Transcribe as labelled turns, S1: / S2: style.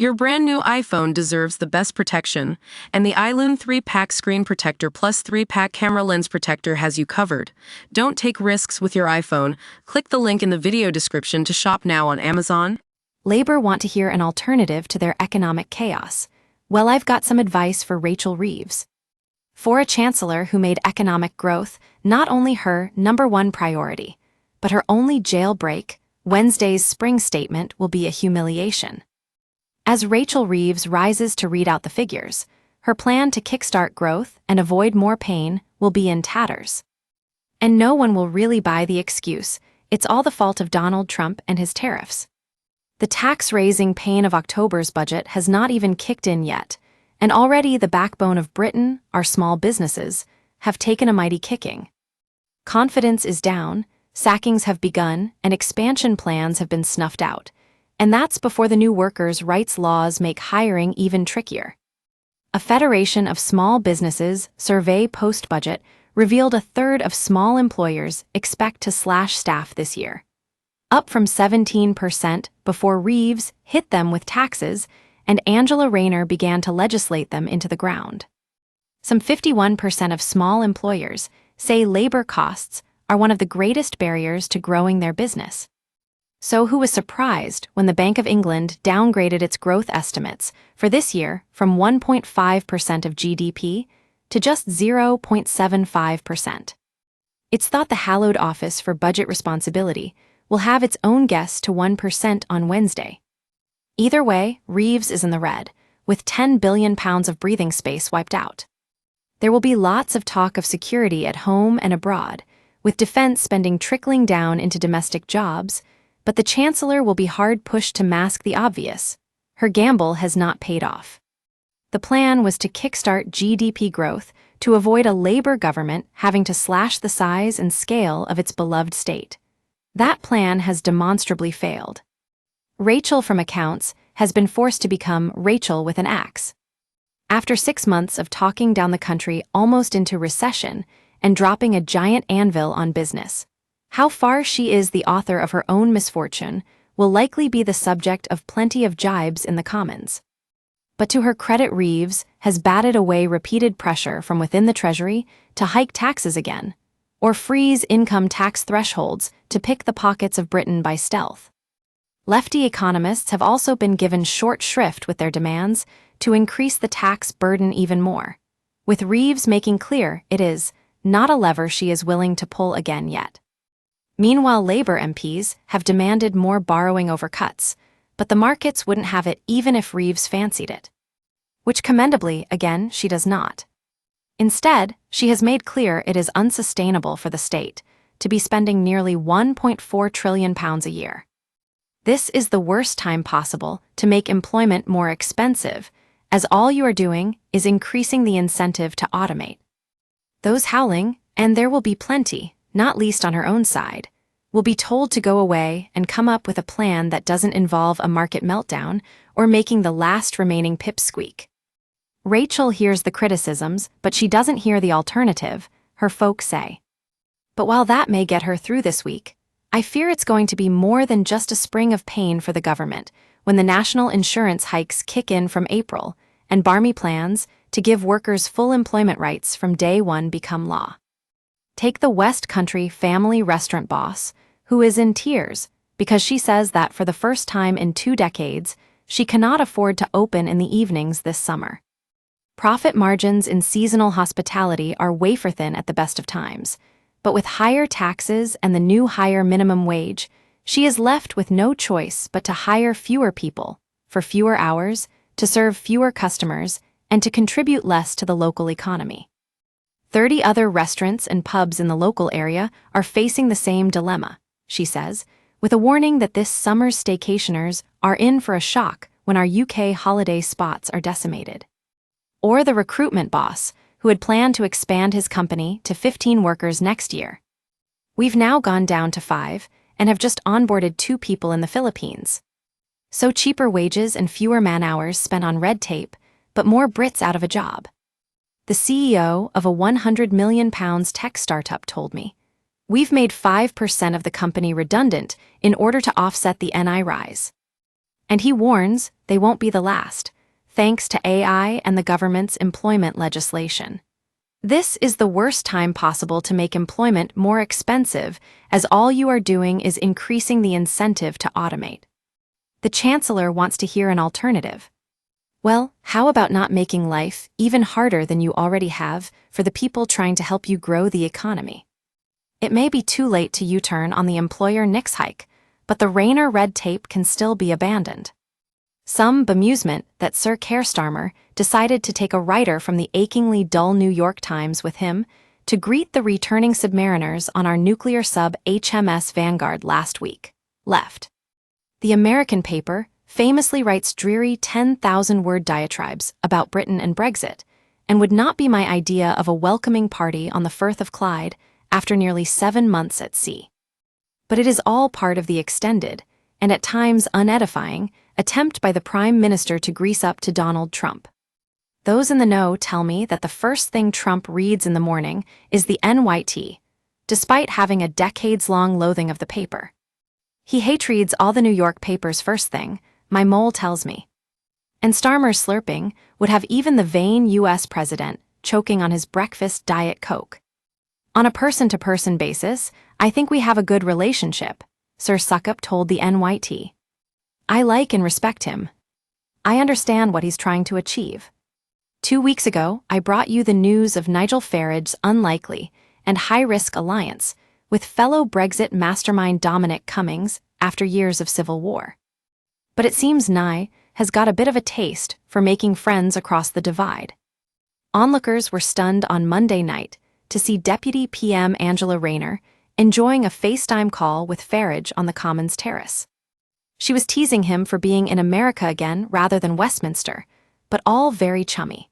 S1: Your brand new iPhone deserves the best protection, and the iLune 3-Pack Screen Protector plus 3-Pack Camera Lens Protector has you covered. Don't take risks with your iPhone. Click the link in the video description to shop now on Amazon.
S2: Labor want to hear an alternative to their economic chaos. Well, I've got some advice for Rachel Reeves. For a chancellor who made economic growth not only her #1 priority, but her only jailbreak, Wednesday's spring statement will be a humiliation. As Rachel Reeves rises to read out the figures, her plan to kickstart growth and avoid more pain will be in tatters. And no one will really buy the excuse, it's all the fault of Donald Trump and his tariffs. The tax-raising pain of October's budget has not even kicked in yet, and already the backbone of Britain, our small businesses, have taken a mighty kicking. Confidence is down, sackings have begun, and expansion plans have been snuffed out. And that's before the new workers' rights laws make hiring even trickier. A Federation of Small Businesses survey post-budget revealed a third of small employers expect to slash staff this year, up from 17% before Reeves hit them with taxes and Angela Rayner began to legislate them into the ground. Some 51% of small employers say labor costs are one of the greatest barriers to growing their business. So who was surprised when the Bank of England downgraded its growth estimates for this year from 1.5% of GDP to just 0.75%? It's thought the hallowed Office for Budget Responsibility will have its own guess to 1% on Wednesday. Either way, Reeves is in the red, with £10 billion of breathing space wiped out. There will be lots of talk of security at home and abroad, with defense spending trickling down into domestic jobs, but the chancellor will be hard-pushed to mask the obvious. Her gamble has not paid off. The plan was to kickstart GDP growth to avoid a Labour government having to slash the size and scale of its beloved state. That plan has demonstrably failed. Rachel from accounts has been forced to become Rachel with an axe. After 6 months of talking down the country almost into recession and dropping a giant anvil on business, how far she is the author of her own misfortune will likely be the subject of plenty of jibes in the Commons. But to her credit, Reeves has batted away repeated pressure from within the Treasury to hike taxes again, or freeze income tax thresholds to pick the pockets of Britain by stealth. Lefty economists have also been given short shrift with their demands to increase the tax burden even more, with Reeves making clear it is not a lever she is willing to pull again yet. Meanwhile, Labour MPs have demanded more borrowing over cuts, but the markets wouldn't have it even if Reeves fancied it. Which commendably, again, she does not. Instead, she has made clear it is unsustainable for the state to be spending nearly £1.4 trillion a year. This is the worst time possible to make employment more expensive, as all you are doing is increasing the incentive to automate. Those howling, and there will be plenty, not least on her own side, will be told to go away and come up with a plan that doesn't involve a market meltdown or making the last remaining pipsqueak. Rachel hears the criticisms, but she doesn't hear the alternative, her folks say. But while that may get her through this week, I fear it's going to be more than just a spring of pain for the government when the national insurance hikes kick in from April and barmy plans to give workers full employment rights from day one become law. Take the West Country family restaurant boss, who is in tears because she says that for the first time in 2 decades, she cannot afford to open in the evenings this summer. Profit margins in seasonal hospitality are wafer-thin at the best of times, but with higher taxes and the new higher minimum wage, she is left with no choice but to hire fewer people, for fewer hours, to serve fewer customers, and to contribute less to the local economy. 30 other restaurants and pubs in the local area are facing the same dilemma, she says, with a warning that this summer's staycationers are in for a shock when our UK holiday spots are decimated. Or the recruitment boss, who had planned to expand his company to 15 workers next year. We've now gone down to 5 and have just onboarded 2 people in the Philippines. So cheaper wages and fewer man-hours spent on red tape, but more Brits out of a job. The CEO of a £100 million tech startup told me, "We've made 5% of the company redundant in order to offset the NI rise." And he warns they won't be the last, thanks to AI and the government's employment legislation. This is the worst time possible to make employment more expensive, as all you are doing is increasing the incentive to automate. The chancellor wants to hear an alternative. Well, how about not making life even harder than you already have for the people trying to help you grow the economy? It may be too late to U-turn on the employer nix hike, but the Rayner red tape can still be abandoned. Some bemusement that Sir Keir Starmer decided to take a writer from the achingly dull New York Times with him to greet the returning submariners on our nuclear sub HMS Vanguard last week. Left. The American paper famously writes dreary 10,000-word diatribes about Britain and Brexit, and would not be my idea of a welcoming party on the Firth of Clyde after nearly 7 months at sea. But it is all part of the extended, and at times unedifying, attempt by the Prime Minister to grease up to Donald Trump. Those in the know tell me that the first thing Trump reads in the morning is the NYT, despite having a decades-long loathing of the paper. He hate-reads all the New York papers first thing, my mole tells me. And Starmer's slurping would have even the vain U.S. president choking on his breakfast Diet Coke. On a person-to-person basis, I think we have a good relationship, Sir Suckup told the NYT. I like and respect him. I understand what he's trying to achieve. 2 weeks ago, I brought you the news of Nigel Farage's unlikely and high-risk alliance with fellow Brexit mastermind Dominic Cummings after years of civil war. But it seems Nye has got a bit of a taste for making friends across the divide. Onlookers were stunned on Monday night to see Deputy PM Angela Rayner enjoying a FaceTime call with Farage on the Commons terrace. She was teasing him for being in America again rather than Westminster, but all very chummy.